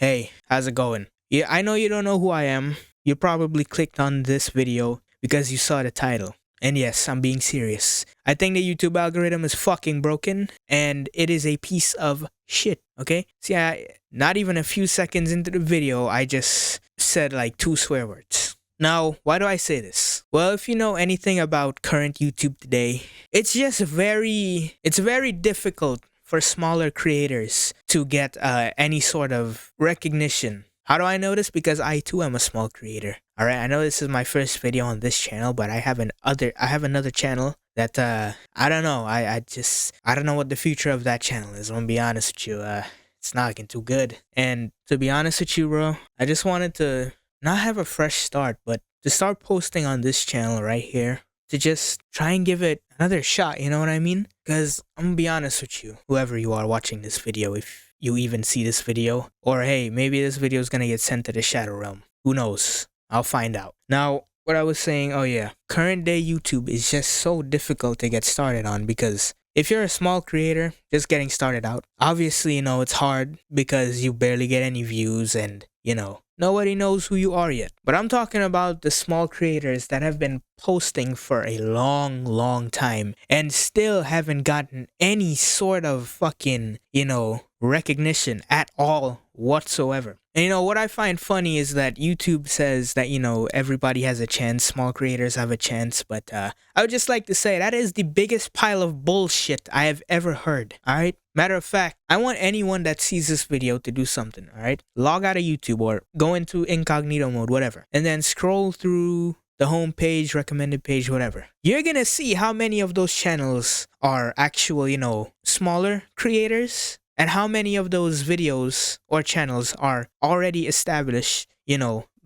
Hey, how's it going? Yeah, I know you don't know who I am. You probably clicked on this video because you saw the title. And yes, I'm being serious. I think the YouTube algorithm is fucking broken and it is a piece of shit, okay? See, not even a few seconds into the video, I just said like 2 swear words. Now, why do I say this? Well, if you know anything about current YouTube today, it's very difficult for smaller creators to get any sort of recognition. How do I know this? Because I too am a small creator. All right, I know this is my first video on this channel, but I have another channel that I don't know. I don't know what the future of that channel is. I'm gonna be honest with you. It's not looking too good. And to be honest with you, bro, I just wanted to not have a fresh start, but to start posting on this channel right here, to just try and give it another shot, you know what I mean? Because I'm gonna be honest with you, whoever you are watching this video, if you even see this video, or hey, maybe this video is gonna get sent to the Shadow Realm. Who knows? I'll find out. Now, what I was saying, oh yeah, current day YouTube is just so difficult to get started on because if you're a small creator just getting started out, obviously, it's hard because you barely get any views and, nobody knows who you are yet. But I'm talking about the small creators that have been posting for a long, long time and still haven't gotten any sort of fucking, recognition at all whatsoever. And what I find funny is that YouTube says that, everybody has a chance, small creators have a chance, but I would just like to say that is the biggest pile of bullshit I have ever heard, alright? Matter of fact, I want anyone that sees this video to do something, alright? Log out of YouTube or go into incognito mode, whatever, and then scroll through the home page, recommended page, whatever. You're gonna see how many of those channels are actual, smaller creators, and how many of those videos or channels are already established,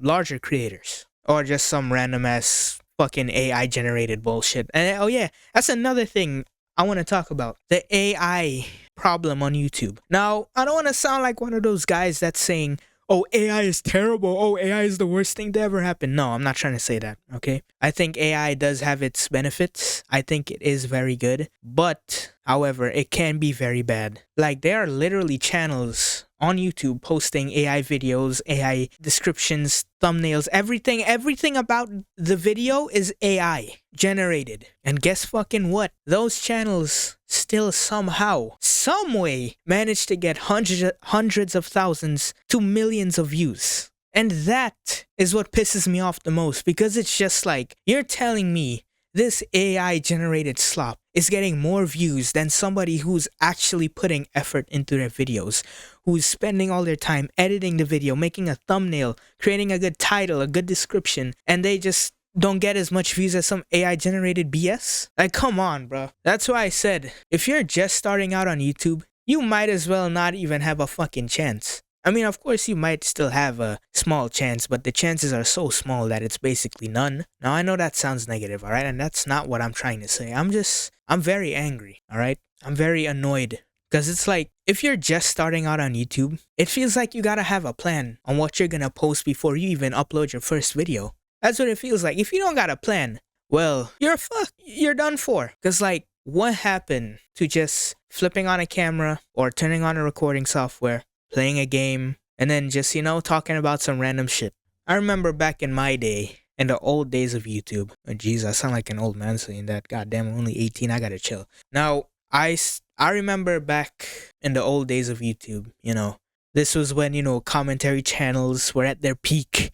larger creators. Or just some random ass fucking AI generated bullshit. And oh yeah, that's another thing I want to talk about. The AI problem on YouTube. Now, I don't want to sound like one of those guys that's saying, oh, AI is terrible. Oh, AI is the worst thing to ever happen. No, I'm not trying to say that, okay? I think AI does have its benefits. I think it is very good. But, however, it can be very bad. Like, there are literally channels on YouTube posting AI videos, AI descriptions, thumbnails, everything about the video is AI generated. And guess fucking what? Those channels still somehow, some way, manage to get hundreds of thousands to millions of views. And that is what pisses me off the most, because it's just like, you're telling me this AI generated slop is getting more views than somebody who's actually putting effort into their videos, who's spending all their time editing the video, making a thumbnail, creating a good title, a good description, and they just don't get as much views as some AI generated BS? Like, come on, bro. That's why I said, if you're just starting out on YouTube, you might as well not even have a fucking chance. I mean, of course, you might still have a small chance, but the chances are so small that it's basically none. Now, I know that sounds negative, alright? And that's not what I'm trying to say. I'm very angry, alright? I'm very annoyed. Because it's like, if you're just starting out on YouTube, it feels like you gotta have a plan on what you're gonna post before you even upload your first video. That's what it feels like. If you don't got a plan, well, you're fucked. You're done for. Because, like, what happened to just flipping on a camera or turning on a recording software, playing a game, and then just, talking about some random shit? I remember back in my day, in the old days of YouTube. Oh, jeez, I sound like an old man saying that. Goddamn, I'm only 18. I gotta chill. Now, I remember back in the old days of YouTube, this was when, commentary channels were at their peak.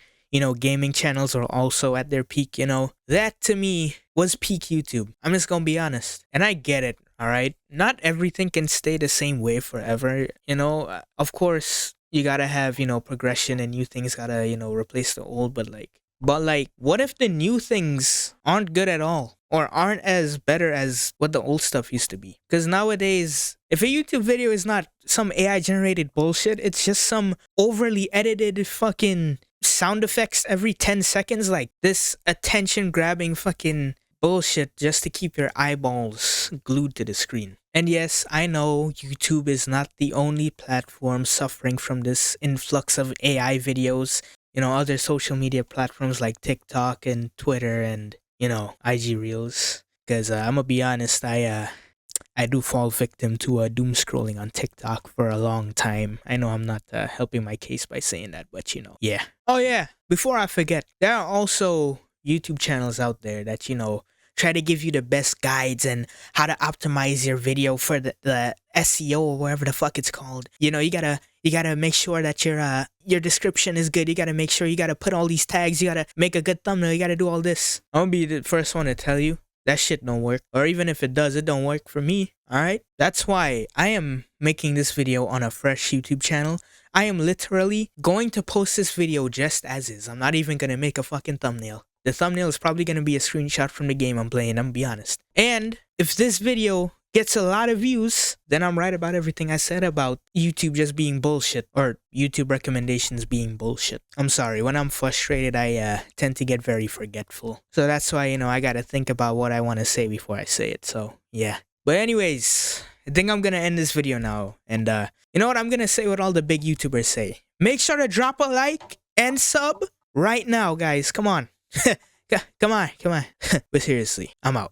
Gaming channels are also at their peak, That, to me, was peak YouTube. I'm just gonna be honest. And I get it, alright? Not everything can stay the same way forever, Of course, you gotta have, progression and new things gotta, replace the old, but what if the new things aren't good at all? Or aren't as better as what the old stuff used to be? Because nowadays, if a YouTube video is not some AI generated bullshit, it's just some overly edited fucking sound effects every 10 seconds, like this attention grabbing fucking bullshit just to keep your eyeballs glued to the screen. And yes, I know YouTube is not the only platform suffering from this influx of AI videos. Other social media platforms like TikTok and Twitter and, IG Reels. Because I'm gonna be honest, I I do fall victim to doom scrolling on TikTok for a long time. I know I'm not helping my case by saying that, but you know, yeah. Oh yeah, before I forget, there are also YouTube channels out there that, you know, try to give you the best guides and how to optimize your video for the SEO or whatever the fuck it's called. You know, you gotta make sure that your description is good. You gotta make sure you gotta put all these tags. You gotta make a good thumbnail. You gotta do all this. I'm gonna be the first one to tell you that shit don't work. Or even if it does, it don't work for me. Alright? That's why I am making this video on a fresh YouTube channel. I am literally going to post this video just as is. I'm not even gonna make a fucking thumbnail. The thumbnail is probably going to be a screenshot from the game I'm playing, I'm gonna be honest. And if this video gets a lot of views, then I'm right about everything I said about YouTube just being bullshit, or YouTube recommendations being bullshit. I'm sorry, when I'm frustrated, I tend to get very forgetful. So that's why, you know, I gotta think about what I want to say before I say it, so yeah. But anyways, I think I'm gonna end this video now. And you know what, I'm gonna say what all the big YouTubers say. Make sure to drop a like and sub right now, guys. Come on. Come on. But seriously, I'm out.